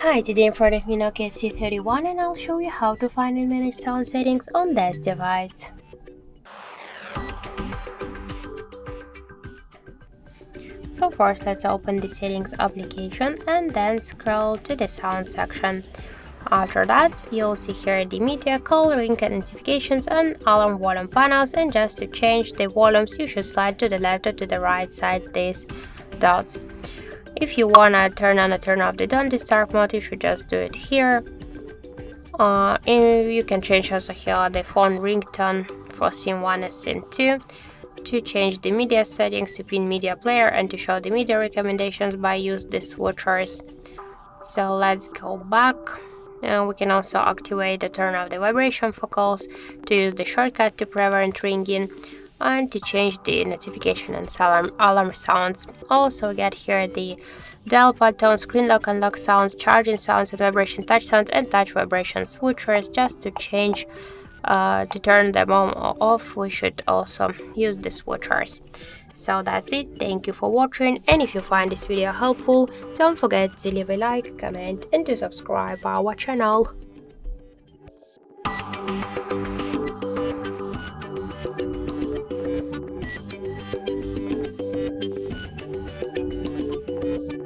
Hi, today in front of me Nokia C31 and I'll show you how to find and manage sound settings on this device. So first let's open the settings application and then scroll to the sound section. After that you'll see here the media, coloring and notifications and alarm volume panels, and just to change the volumes you should slide to the left or to the right side these dots. If you wanna turn on or turn off the don't disturb mode, you should just do it here. And you can change also here the phone ringtone for scene 1 and scene 2, to change the media settings, to pin media player, and to show the media recommendations by use the switchers. So let's go back. We can also activate the turn off the vibration for calls, to use the shortcut to prevent ringing, and to change the notification and alarm sounds. Also get here the dial pad tone, screen lock and lock sounds, charging sounds and vibration touch sounds, and touch vibration switchers. Just to change to turn them on or off, we should also use the switchers. So that's it. Thank you for watching, and if you find this video helpful, don't forget to leave a like, comment and to subscribe our channel.